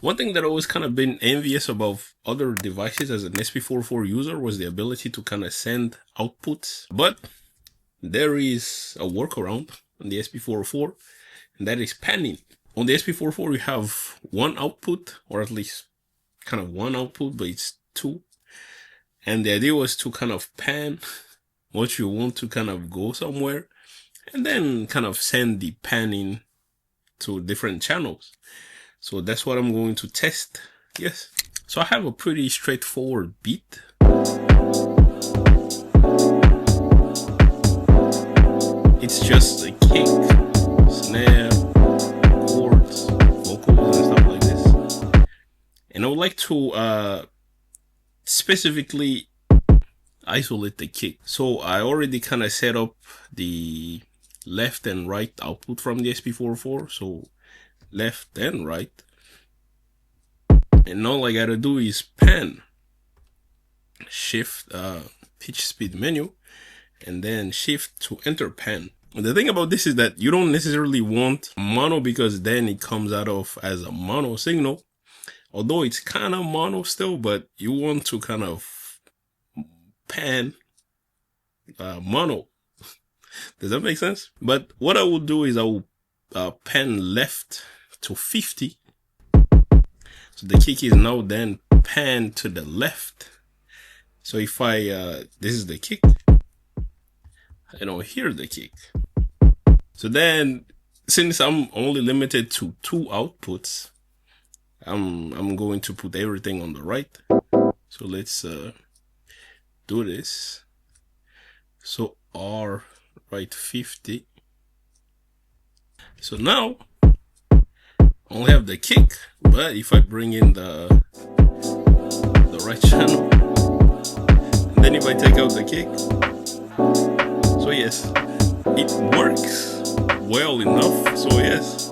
One thing that I always kind of been envious about other devices as an SP404 user was the ability to kind of send outputs. But there is a workaround on the SP404, and that is panning. On the SP404, you have one output, or at least kind of one output, but it's two. And the idea was to kind of pan what you want to kind of go somewhere, and then kind of send the panning to different channels. So that's what I'm going to test. Yes. So I have a pretty straightforward beat. It's just a kick, snare, chords, vocals, and stuff like this. And I would like to specifically isolate the kick. So I already kind of set up the left and right output from the SP404. So left and right. And all I gotta do is pan, shift, pitch speed menu, and then shift to enter pan. And the thing about this is that you don't necessarily want mono, because then it comes out of as a mono signal. Although it's kind of mono still, but you want to kind of pan mono. Does that make sense? But what I will do is I will pan left to 50. So the kick is now then pan to the left. So if I, this is the kick, I don't hear the kick. So then, since I'm only limited to two outputs, I'm going to put everything on the right. So let's do this. So R right 50. So now I only have the kick, but if I bring in the right channel, and then if I take out the kick, so yes, it works well enough. So yes.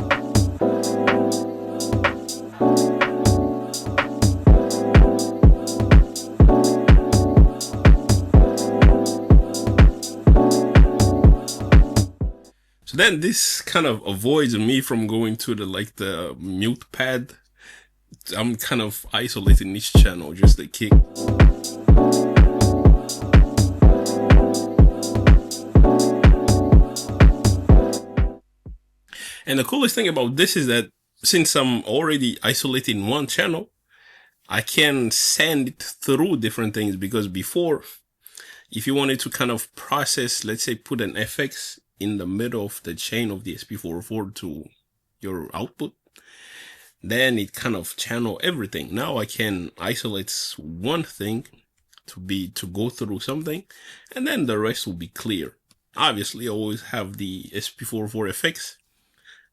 So then this kind of avoids me from going to the mute pad. I'm kind of isolating each channel, just the kick. And the coolest thing about this is that since I'm already isolating one channel, I can send it through different things, because before, if you wanted to kind of process, let's say put an FX in the middle of the chain of the SP404 to your output, then it kind of channel everything. Now I can isolate one thing to go through something, and then the rest will be clear. Obviously, I always have the SP404 FX,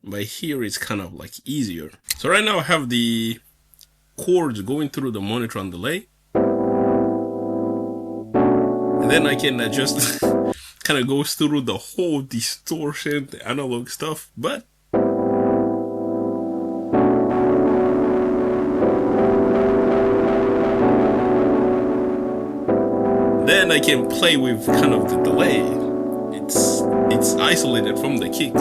but here it's kind of like easier. So right now I have the chords going through the monitor on delay, and then I can adjust kind of goes through the whole distortion, the analog stuff, but then I can play with kind of the delay. It's isolated from the kick.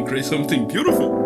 Create something beautiful.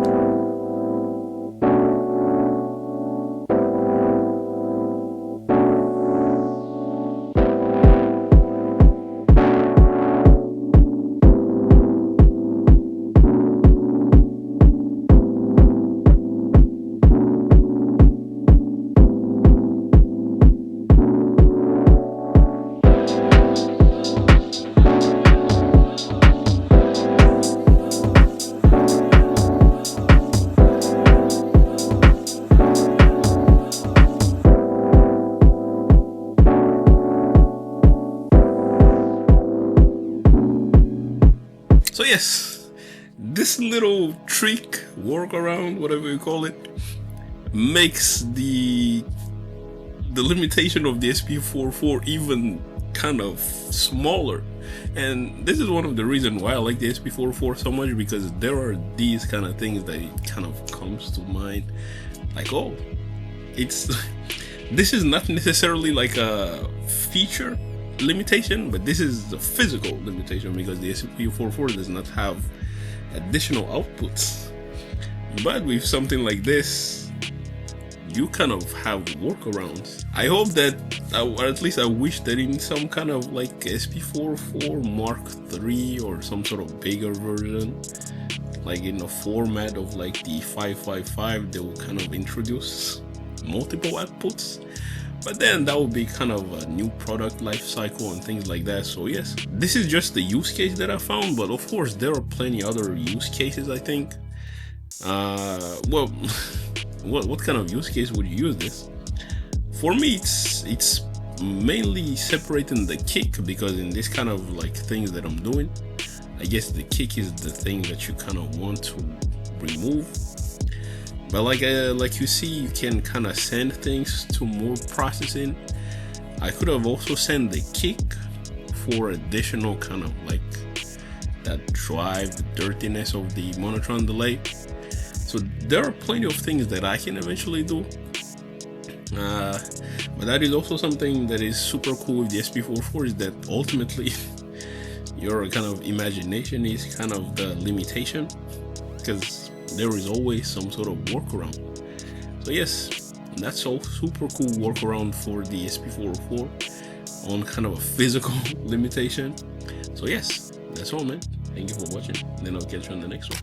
yes, this little trick, workaround, whatever you call it, makes the limitation of the SP404 even kind of smaller. And this is one of the reasons why I like the SP404 so much, because there are these kind of things that it kind of comes to mind, like, oh, this is not necessarily like a feature limitation, but this is a physical limitation, because the SP404 does not have additional outputs. But with something like this, you kind of have workarounds. I hope that, or at least I wish that in some kind of like SP404 Mark III or some sort of bigger version, like in a format of like the 555, they will kind of introduce multiple outputs. But then that would be kind of a new product life cycle and things like that. So yes, this is just the use case that I found, but of course there are plenty other use cases, I think. Well, what kind of use case would you use this? For me, it's mainly separating the kick, because in this kind of like things that I'm doing, I guess the kick is the thing that you kind of want to remove. But like you see, you can kind of send things to more processing. I could have also sent the kick for additional kind of like that drive, the dirtiness of the monotron delay. So there are plenty of things that I can eventually do. But that is also something that is super cool with the SP404, is that ultimately your kind of imagination is kind of the limitation, because there is always some sort of workaround. So yes, that's all super cool workaround for the SP404 on kind of a physical limitation. So yes, that's all, man. Thank you for watching, and then I'll catch you on the next one.